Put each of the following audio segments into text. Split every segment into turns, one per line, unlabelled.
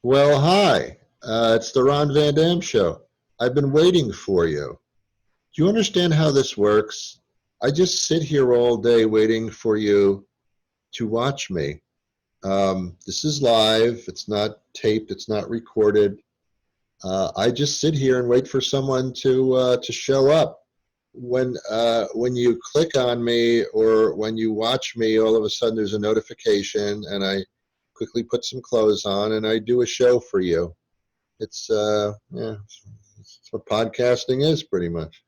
Well, hi. It's the Ron Van Dam Show. I've been waiting for you. Do you understand how this works? I just sit here all day waiting for you to watch me. This is live. It's not taped. It's not recorded. I just sit here and wait for someone to show up. When you click on me or when you watch me, all of a sudden there's a notification, and I quickly put some clothes on and I do a show for you. Yeah, it's what podcasting is pretty much.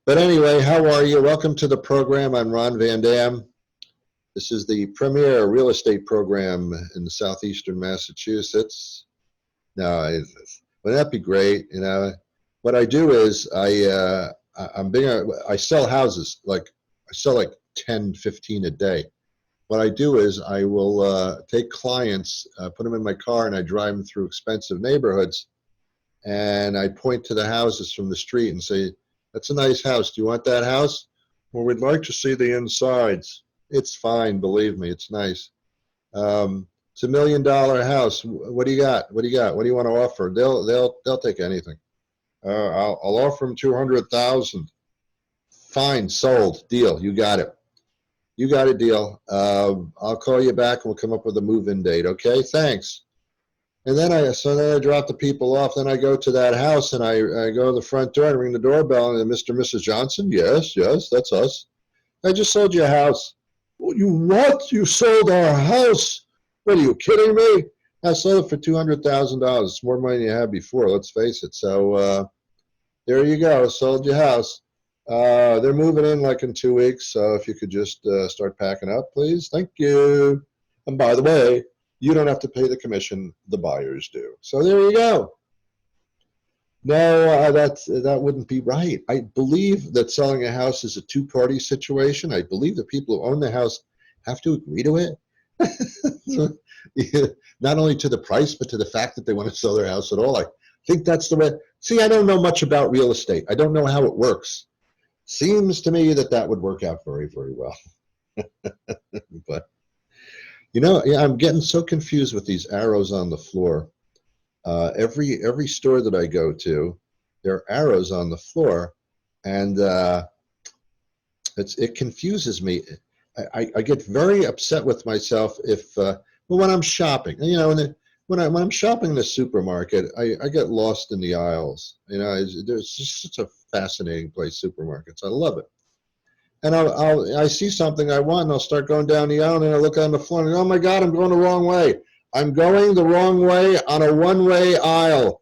But anyway, how are you? Welcome to the program. I'm Ron Van Dam. This is the premier real estate program in southeastern Massachusetts. Now, wouldn't that be great? What I do is I sell houses. Like I sell like 10, 15 a day. What I do is I will take clients, put them in my car, and I drive them through expensive neighborhoods, and I point to the houses from the street and say, "That's a nice house. Do you want that house? Well, we'd like to see the insides." It's fine, believe me, it's nice. It's $1 million house. What do you got? What do you got? What do you want to offer? They'll take anything. I'll offer them 200,000. Fine, sold, deal. You got it. You got a deal. I'll call you back and we'll come up with a move-in date. Okay, thanks. And then I drop the people off. Then I go to that house and I go to the front door and ring the doorbell. And Mr. and Mrs. Johnson, yes, that's us. I just sold you a house. Well, you what? You sold our house? What, are you kidding me? I sold it for $200,000. It's more money than you had before, let's face it. So there you go, sold your house. They're moving in like in 2 weeks, so if you could just start packing up, please. Thank you. And by the way, you don't have to pay the commission, the buyers do. So there you go. No, that wouldn't be right. I believe that selling a house is a two-party situation. I believe the people who own the house have to agree to it. Not only to the price, but to the fact that they want to sell their house at all. I think that's the way. See, I don't know much about real estate. I don't know how it works. Seems to me that would work out very, very well. But, yeah, I'm getting so confused with these arrows on the floor. Every store that I go to, there are arrows on the floor, and it confuses me. I get very upset with myself when I'm shopping. When I'm shopping in the supermarket, I get lost in the aisles. There's just such a fascinating place, supermarkets. I love it. And I see something I want, and I'll start going down the aisle, and I look on the floor, and oh my God, I'm going the wrong way. I'm going the wrong way on a one-way aisle.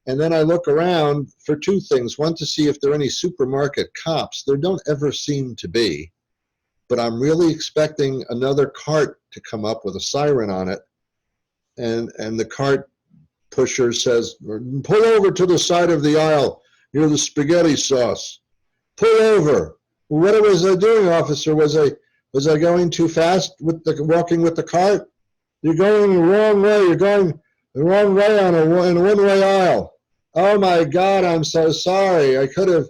And then I look around for two things. One, to see if there are any supermarket cops. There don't ever seem to be. But I'm really expecting another cart to come up with a siren on it. And the cart pusher says, pull over to the side of the aisle near the spaghetti sauce. Pull over. What was I doing, officer? Was I going too fast walking with the cart? You're going the wrong way. You're going the wrong way in a one-way aisle. Oh my God, I'm so sorry. I could have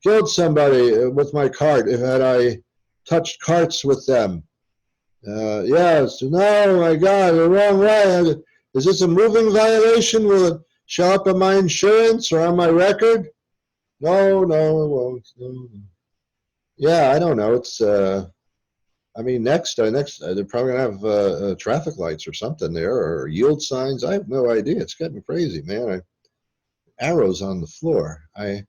killed somebody with my cart if I touched carts with them. Yes. No, my God, the wrong way. Is this a moving violation? Will it show up on my insurance or on my record? No, it won't. No. Yeah, I don't know. It's next they're probably gonna have traffic lights or something there, or yield signs. I have no idea. It's getting crazy, man. Arrows on the floor. And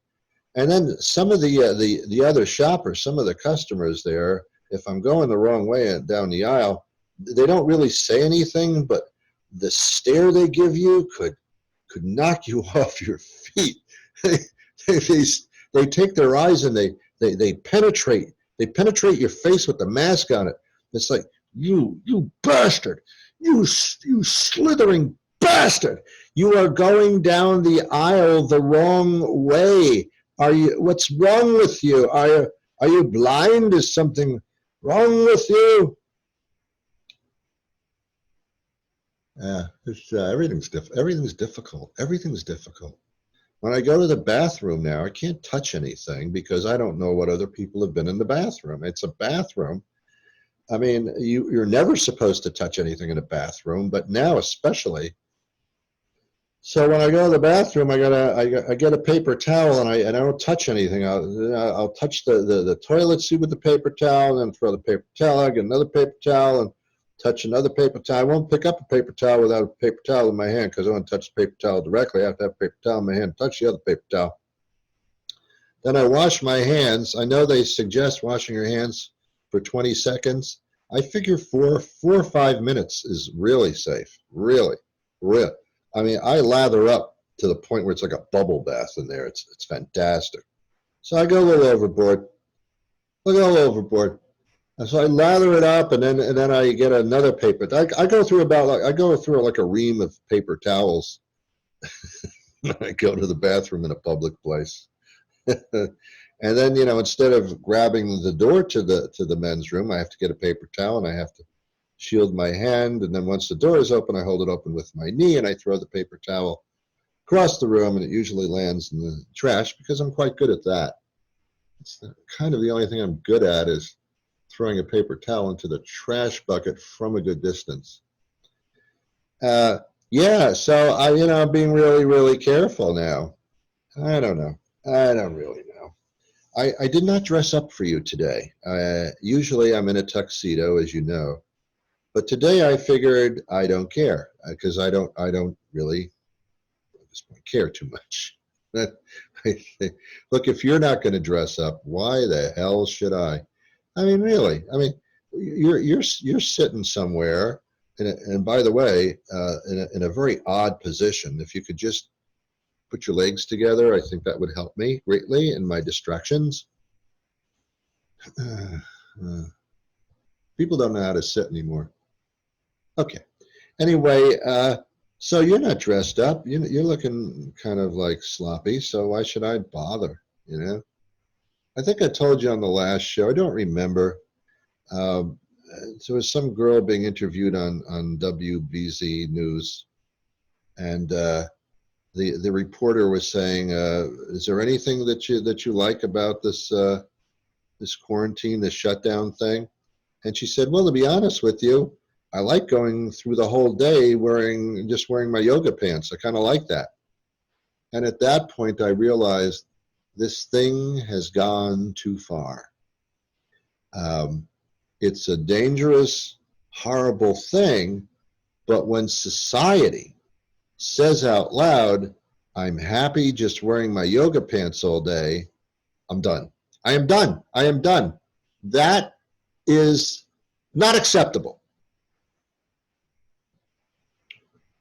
then some of the other shoppers, some of the customers there, if I'm going the wrong way down the aisle, they don't really say anything, but the stare they give you could knock you off your feet. They take their eyes and they penetrate your face with the mask on it. It's like, you bastard, you slithering bastard, you are going down the aisle the wrong way. What's wrong with you? Are you blind? Is something wrong with you? Everything's difficult. Everything's difficult. When I go to the bathroom now, I can't touch anything because I don't know what other people have been in the bathroom. It's a bathroom, I mean, you're never supposed to touch anything in a bathroom, but now especially. So when I go to the bathroom, I get a paper towel and I don't touch anything. I'll touch the toilet seat with the paper towel and then throw the paper towel. I get another paper towel and touch another paper towel. I won't pick up a paper towel without a paper towel in my hand because I want to touch the paper towel directly. I have to have a paper towel in my hand, touch the other paper towel. Then I wash my hands. I know they suggest washing your hands for 20 seconds. I figure four or 5 minutes is really safe. Really, really. I mean, I lather up to the point where it's like a bubble bath in there. It's fantastic. So I go a little overboard. I go a little overboard. And so I lather it up, and then I get another paper. I go through like a ream of paper towels when I go to the bathroom in a public place. And then, instead of grabbing the door to the men's room, I have to get a paper towel and I have to shield my hand. And then once the door is open, I hold it open with my knee and I throw the paper towel across the room, and it usually lands in the trash because I'm quite good at that. It's kind of the only thing I'm good at is throwing a paper towel into the trash bucket from a good distance. Yeah, so I'm being really, really careful now. I don't know. I don't really know. I did not dress up for you today. Usually I'm in a tuxedo, as you know, but today I figured I don't care because I don't really at this point care too much. Look, if you're not going to dress up, why the hell should I? I mean, really. I mean, you're sitting somewhere, and by the way, in a very odd position. If you could just put your legs together, I think that would help me greatly in my distractions. People don't know how to sit anymore. Okay. Anyway, so you're not dressed up. You're looking kind of like sloppy. So why should I bother? I think I told you on the last show. I don't remember. There was some girl being interviewed on WBZ News, and the reporter was saying, "Is there anything that you like about this this quarantine, this shutdown thing?" And she said, "Well, to be honest with you, I like going through the whole day wearing my yoga pants. I kind of like that." And at that point, I realized this thing has gone too far. It's a dangerous, horrible thing, but when society says out loud, "I'm happy just wearing my yoga pants all day," I'm done. I am done. I am done. That is not acceptable.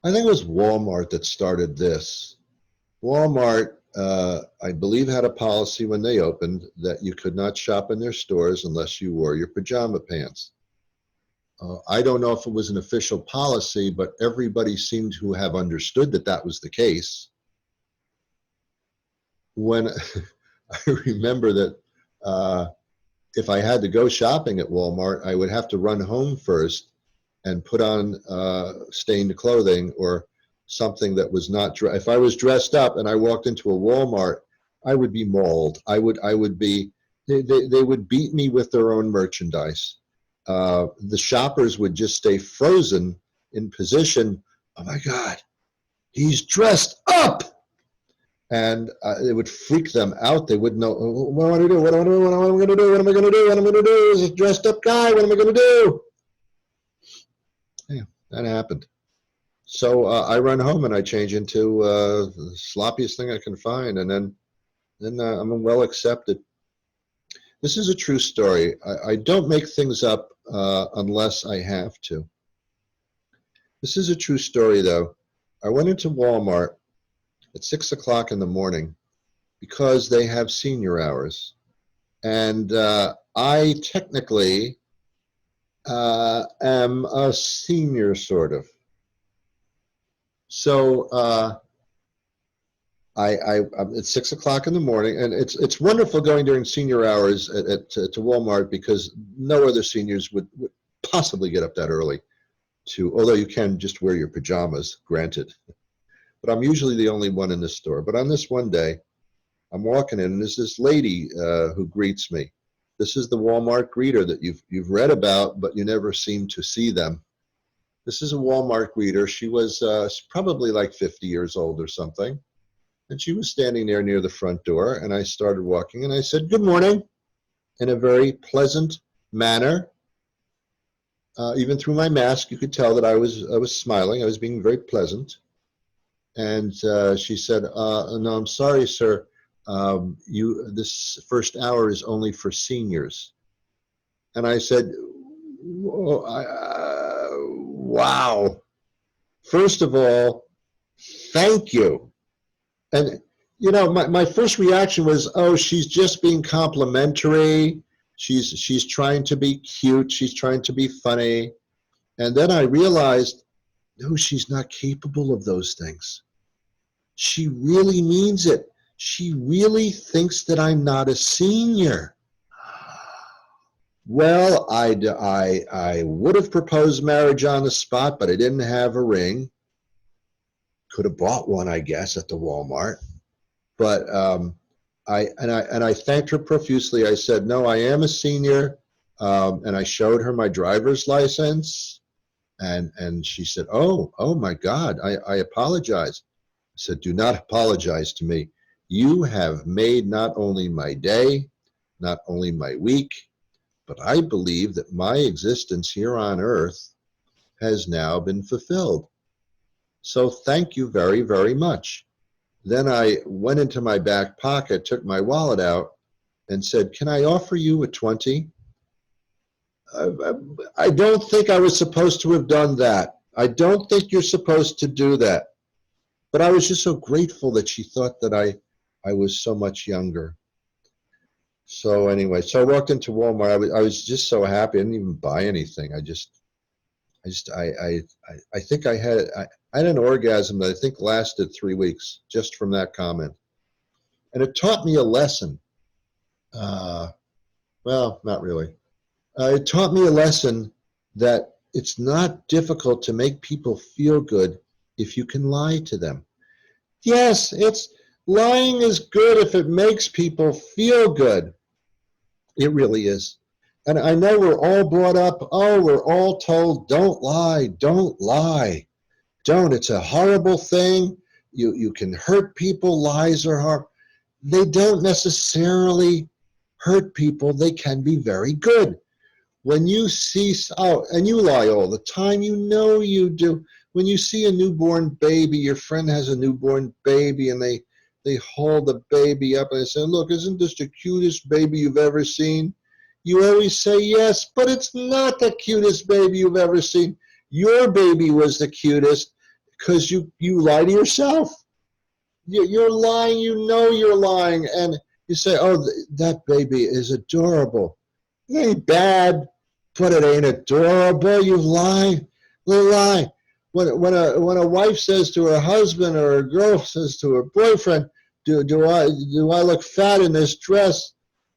I think it was Walmart that started this. Walmart, I believe, had a policy when they opened that you could not shop in their stores unless you wore your pajama pants. I don't know if it was an official policy, but everybody seemed to have understood that that was the case. When I remember that if I had to go shopping at Walmart, I would have to run home first and put on stained clothing or something that was not if I was dressed up and I walked into a Walmart, I would be mauled. I would be they would beat me with their own merchandise. The shoppers would just stay frozen in position. Oh my God, he's dressed up. And it would freak them out. They wouldn't know, what do I want to do? What am I going to do? What am I going to do? What am I going to do? What am I going to do? Is a dressed up guy? What am I going to do? Yeah, that happened. So I run home and I change into the sloppiest thing I can find, and then I'm well accepted. This is a true story. I don't make things up unless I have to. This is a true story, though. I went into Walmart at 6 o'clock in the morning because they have senior hours, and I technically am a senior, sort of. So I'm at 6 o'clock in the morning, and it's wonderful going during senior hours to Walmart because no other seniors would possibly get up that early. Although you can just wear your pajamas, granted, but I'm usually the only one in the store. But on this one day, I'm walking in, and there's this lady who greets me, This is the Walmart greeter that you've read about, but you never seem to see them. This is a Walmart greeter. She was probably like 50 years old or something. And she was standing there near the front door, and I started walking, and I said, "Good morning," in a very pleasant manner. Even through my mask, you could tell that I was smiling. I was being very pleasant. And she said, "No, I'm sorry, sir. This first hour is only for seniors." And I said, "Wow. First of all, thank you." And my first reaction was, "Oh, she's just being complimentary. She's trying to be cute. She's trying to be funny." And then I realized, no, she's not capable of those things. She really means it. She really thinks that I'm not a senior. Well, I would have proposed marriage on the spot, but I didn't have a ring. Could have bought one, I guess, at the Walmart. But I thanked her profusely. I said, "No, I am a senior," and I showed her my driver's license, and she said, "Oh my God, I apologize." I said, "Do not apologize to me. You have made not only my day, not only my week, but I believe that my existence here on earth has now been fulfilled. So thank you very, very much." Then I went into my back pocket, took my wallet out, and said, "Can I offer you a 20? I don't think I was supposed to have done that. I don't think you're supposed to do that." But I was just so grateful that she thought that I was so much younger. So anyway, so I walked into Walmart. I was just so happy. I didn't even buy anything. I think I had an orgasm that I think lasted 3 weeks just from that comment. And it taught me a lesson. Well, not really. It taught me a lesson that it's not difficult to make people feel good if you can lie to them. Yes, lying is good if it makes people feel good. It really is. And I know we're all brought up, we're all told, don't lie, don't lie. Don't. It's a horrible thing. You can hurt people. Lies are hard. They don't necessarily hurt people. They can be very good. When you see, and you lie all the time, you do. When you see a newborn baby, your friend has a newborn baby, and they hold the baby up and they say, "Look, isn't this the cutest baby you've ever seen?" You always say yes, but it's not the cutest baby you've ever seen. Your baby was the cutest because you lie to yourself. You're lying, you're lying, and you say, "Oh, that baby is adorable." It ain't bad, but it ain't adorable. You lie. When a wife says to her husband, or a girl says to her boyfriend, do I look fat in this dress?"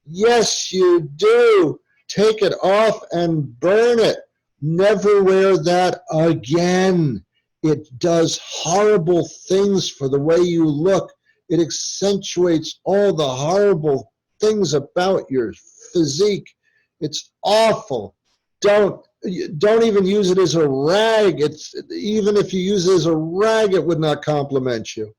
Yes, you do. Take it off and burn it. Never wear that again. It does horrible things for the way you look. It accentuates all the horrible things about your physique. It's awful. Don't even use it as a rag. Even if you use it as a rag, it would not compliment you.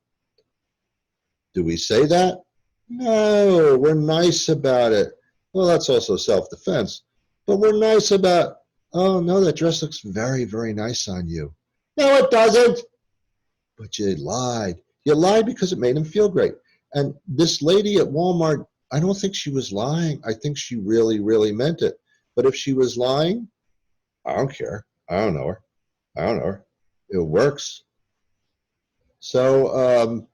Do we say that? No, we're nice about it. Well, that's also self-defense. But we're nice about, "Oh, no, that dress looks very, very nice on you." No, it doesn't. But you lied. You lied because it made him feel great. And this lady at Walmart, I don't think she was lying. I think she really, really meant it. But if she was lying, I don't care. I don't know her. It works. So,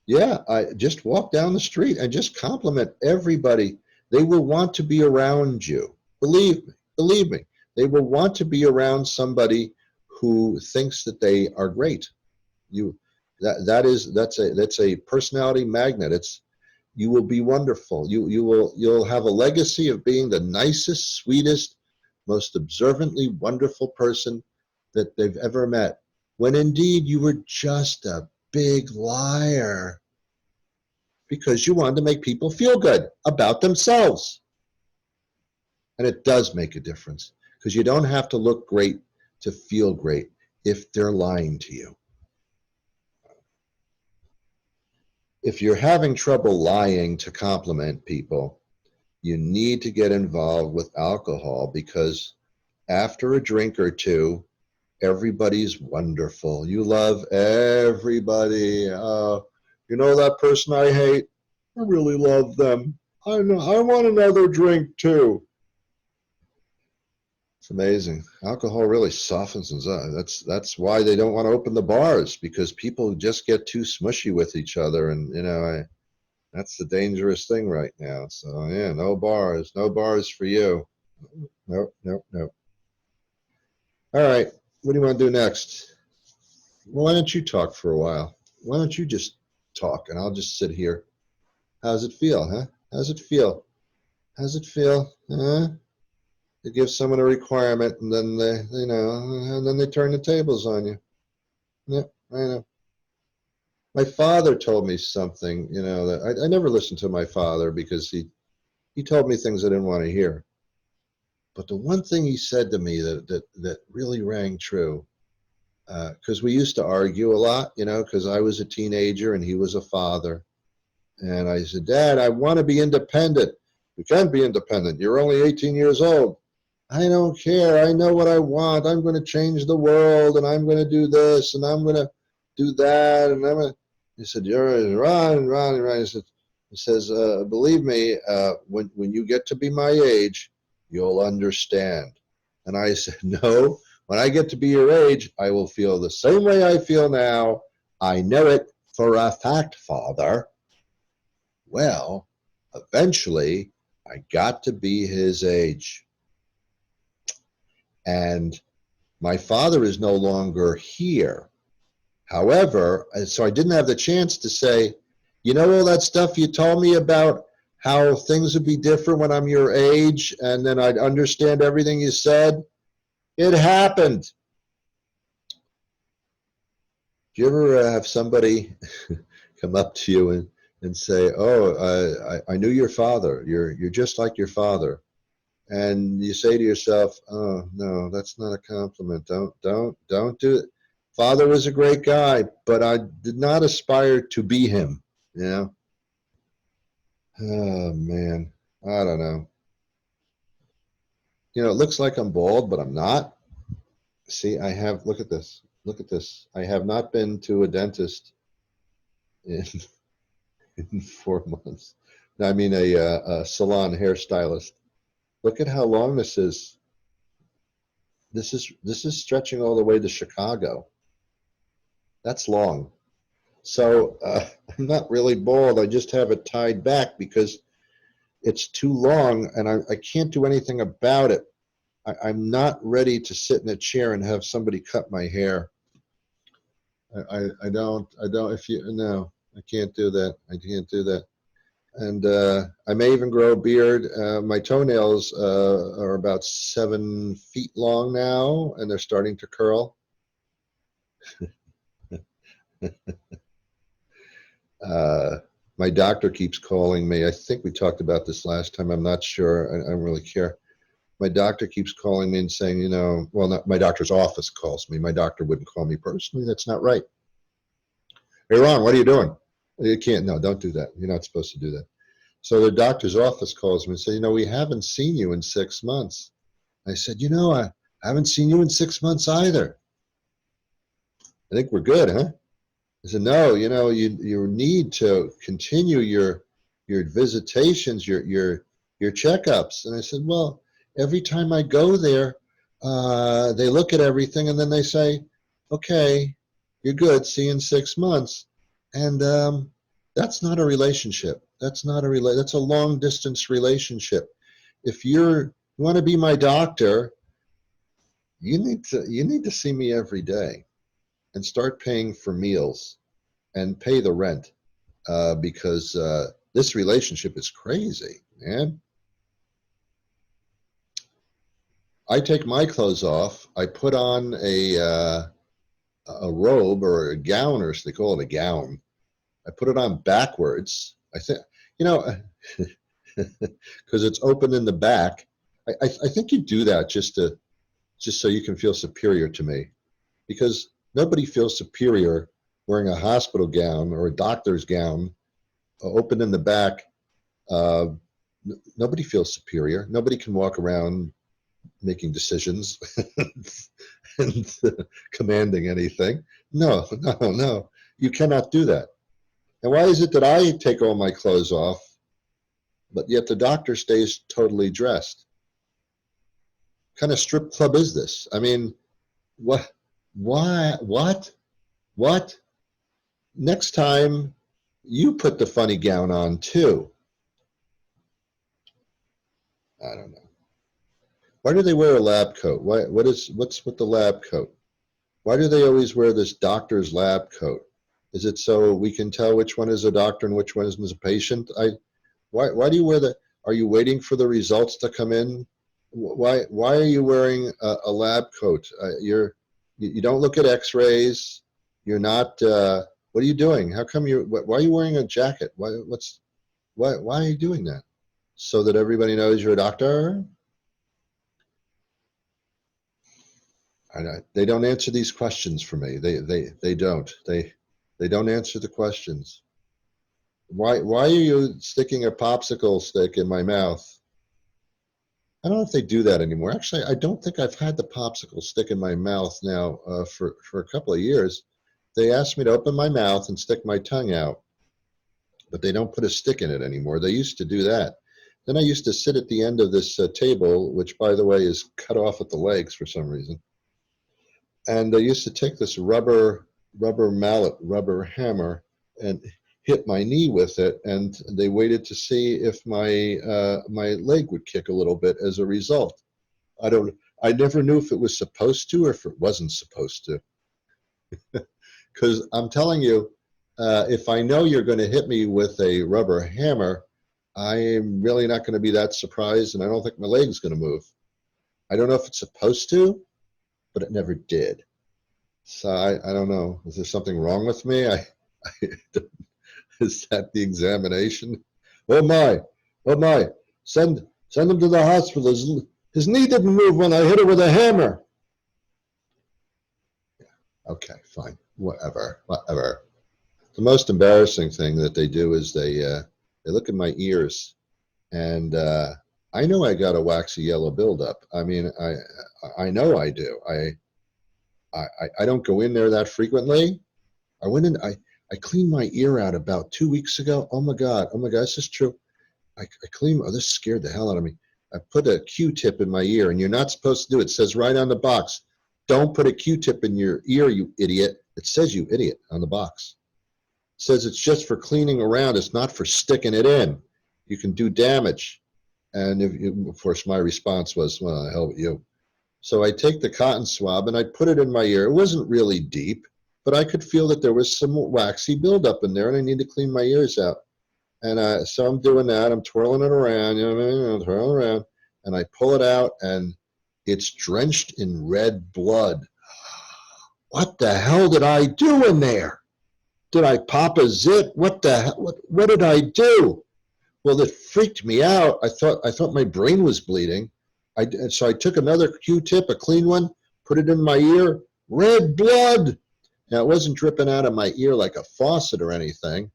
yeah, I just walk down the street and just compliment everybody. They will want to be around you. Believe me. They will want to be around somebody who thinks that they are great. That's a personality magnet. You will be wonderful. You'll have a legacy of being the nicest, sweetest, most observantly wonderful person that they've ever met, when indeed you were just a big liar because you wanted to make people feel good about themselves. And it does make a difference because you don't have to look great to feel great if they're lying to you. If you're having trouble lying to compliment people, you need to get involved with alcohol because after a drink or two, everybody's wonderful. You love everybody. You know that person I hate? I really love them. I know. I want another drink too. It's amazing. Alcohol really softens us up. That's why they don't want to open the bars because people just get too smushy with each other, and that's the dangerous thing right now. So yeah, no bars for you. Nope, nope, nope. All right, what do you want to do next? Well, why don't you talk for a while? Why don't you just talk and I'll just sit here? How's it feel, huh? How's it feel? How's it feel? Huh? You give someone a requirement and then and then they turn the tables on you. Yeah, I know. My father told me something, that I never listened to my father because he told me things I didn't want to hear. But the one thing he said to me that really rang true, because we used to argue a lot, because I was a teenager and he was a father. And I said, Dad, I want to be independent. You can't be independent. You're only 18 years old. I don't care. I know what I want. I'm going to change the world and I'm going to do this and I'm going to do that. And he said, you're Ron. He says, believe me, when you get to be my age, you'll understand. And I said, no, when I get to be your age, I will feel the same way I feel now. I know it for a fact, Father. Well, eventually, I got to be his age. And my father is no longer here. However, so I didn't have the chance to say, all that stuff you told me about how things would be different when I'm your age and then I'd understand everything you said. It happened. Do you ever have somebody come up to you and say, oh, I knew your father. You're just like your father. And you say to yourself, oh, no, that's not a compliment. Don't do it. Father was a great guy, but I did not aspire to be him. Oh, man. I don't know. It looks like I'm bald, but I'm not. See, look at this. Look at this. I have not been to a dentist in, in 4 months. I mean, a salon hairstylist. Look at how long this is. This is stretching all the way to Chicago. That's long. So I'm not really bald. I just have it tied back because it's too long and I can't do anything about it. I'm not ready to sit in a chair and have somebody cut my hair. I don't, no, I can't do that. I can't do that. And I may even grow a beard. My toenails are about 7 feet long now and they're starting to curl. My doctor keeps calling me. I think we talked about this last time. I'm not sure. I don't really care. My doctor keeps calling me and saying, my doctor's office calls me. My doctor wouldn't call me personally. That's not right. Hey, Ron, what are you doing? You can't. No, don't do that. You're not supposed to do that. So the doctor's office calls me and says, we haven't seen you in 6 months. I said, I haven't seen you in 6 months either. I think we're good, huh? I said, no, you need to continue your visitations, your checkups. And I said, well, every time I go there, they look at everything and then they say, okay, you're good. See you in 6 months. And that's not a relationship. That's a long distance relationship. If you want to be my doctor, you need to see me every day and start paying for meals and pay the rent because this relationship is crazy, man. I take my clothes off. I put on a robe or a gown, or they call it a gown. I put it on backwards. I think, because it's open in the back. I think you do that just so you can feel superior to me, because nobody feels superior wearing a hospital gown or a doctor's gown, open in the back. Uh, Nobody feels superior. Nobody can walk around making decisions and commanding anything. No, no, no. You cannot do that. And why is it that I take all my clothes off, but yet the doctor stays totally dressed? What kind of strip club is this? I mean, what? Why? What? Next time, you put the funny gown on too. I don't know. Why do they wear a lab coat? What's with the lab coat? Why do they always wear this doctor's lab coat? Is it so we can tell which one is a doctor and which one is a patient? Why do you wear the? Are you waiting for the results to come in? Why are you wearing a lab coat? You don't look at X-rays. You're not. What are you doing? How come you? Why are you wearing a jacket? Why are you doing that? So that everybody knows you're a doctor? They don't answer these questions for me. They don't. They don't answer the questions. Why are you sticking a popsicle stick in my mouth? I don't know if they do that anymore. Actually, I don't think I've had the popsicle stick in my mouth now for a couple of years. They asked me to open my mouth and stick my tongue out, but they don't put a stick in it anymore. They used to do that. Then I used to sit at the end of this table, which, by the way, is cut off at the legs for some reason. And I used to take this rubber mallet, rubber hammer, and hit my knee with it. And they waited to see if my leg would kick a little bit as a result. I never knew if it was supposed to or if it wasn't supposed to. Because I'm telling you, if I know you're going to hit me with a rubber hammer, I'm really not going to be that surprised, and I don't think my leg's going to move. I don't know if it's supposed to, but it never did. So I don't know. Is there something wrong with me? Is that the examination? Oh my, oh my! Send him to the hospital. His knee didn't move when I hit it with a hammer. Okay, fine, whatever. The most embarrassing thing that they do is they look at my ears, and I know I got a waxy yellow buildup. I mean, I know I do. I don't go in there that frequently. I went in. I cleaned my ear out about 2 weeks ago. Oh my God. This is true. I cleaned. Oh, this scared the hell out of me. I put a Q-tip in my ear, and you're not supposed to do it. It says right on the box, don't put a Q-tip in your ear, you idiot. It says you idiot on the box. It says it's just for cleaning around. It's not for sticking it in. You can do damage. And of course, my response was, well, the hell with you. So I take the cotton swab and I put it in my ear. It wasn't really deep, but I could feel that there was some waxy buildup in there, and I need to clean my ears out. And so I'm doing that. I'm twirling it around, twirling around, and I pull it out, and it's drenched in red blood. What the hell did I do in there? Did I pop a zit? What the hell? What did I do? Well, it freaked me out. I thought my brain was bleeding. So I took another Q-tip, a clean one, put it in my ear. Red blood. Now, it wasn't dripping out of my ear like a faucet or anything.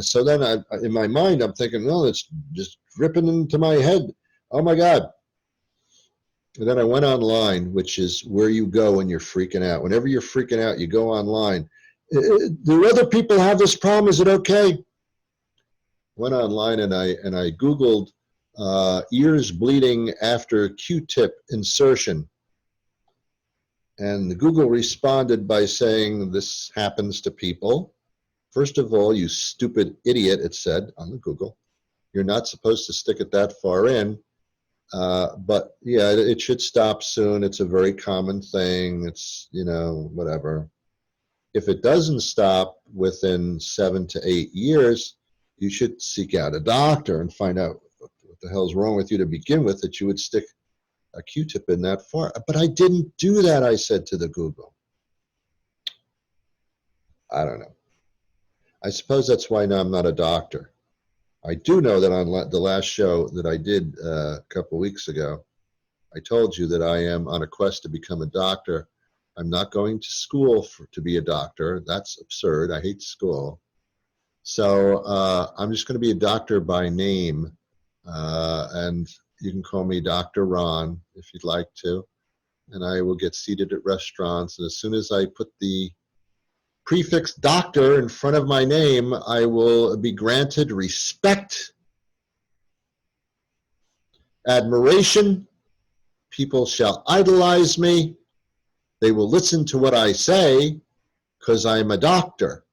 So then in my mind, I'm thinking, well, it's just dripping into my head. Oh, my God. And then I went online, which is where you go when you're freaking out. Whenever you're freaking out, you go online. Do other people have this problem? Is it okay? Went online and I Googled ears bleeding after Q-tip insertion. And Google responded by saying this happens to people. First of all, you stupid idiot, it said on the Google. You're not supposed to stick it that far in. But yeah, it should stop soon. It's a very common thing. It's, whatever. If it doesn't stop within 7 to 8 years, you should seek out a doctor and find out what the hell's wrong with you to begin with, that you would stick a Q-tip in that far. But I didn't do that, I said to the Google. I don't know. I suppose that's why now I'm not a doctor. I do know that on the last show that I did a couple weeks ago, I told you that I am on a quest to become a doctor. I'm not going to school to be a doctor. That's absurd. I hate school. So I'm just going to be a doctor by name. And you can call me Dr. Ron if you'd like to. And I will get seated at restaurants. And as soon as I put the prefix doctor in front of my name, I will be granted respect, admiration. People shall idolize me. They will listen to what I say because I'm a doctor.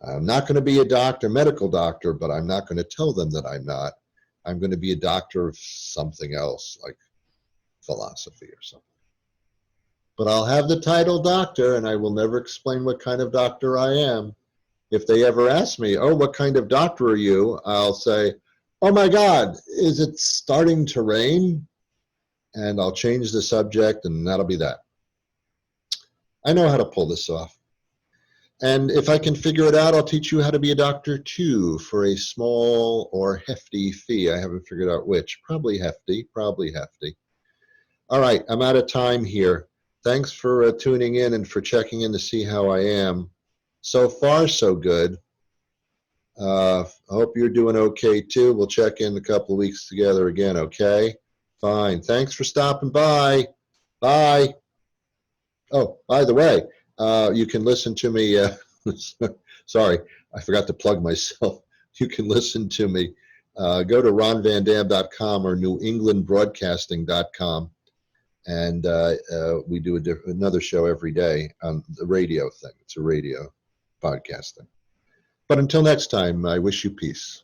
I'm not going to be a doctor, medical doctor, but I'm not going to tell them that I'm not. I'm going to be a doctor of something else, like philosophy or something. But I'll have the title doctor, and I will never explain what kind of doctor I am. If they ever ask me, oh, what kind of doctor are you? I'll say, oh my God, is it starting to rain? And I'll change the subject, and that'll be that. I know how to pull this off. And if I can figure it out, I'll teach you how to be a doctor too for a small or hefty fee. I haven't figured out which. Probably hefty, probably hefty. All right, I'm out of time here. Thanks for tuning in and for checking in to see how I am. So far, so good. I hope you're doing okay too. We'll check in a couple of weeks together again, okay? Fine. Thanks for stopping by. Bye. Oh, by the way, you can listen to me. Sorry, I forgot to plug myself. You can listen to me. Go to ronvandam.com or newenglandbroadcasting.com. And we do another show every day on the radio thing. It's a radio podcasting. But until next time, I wish you peace.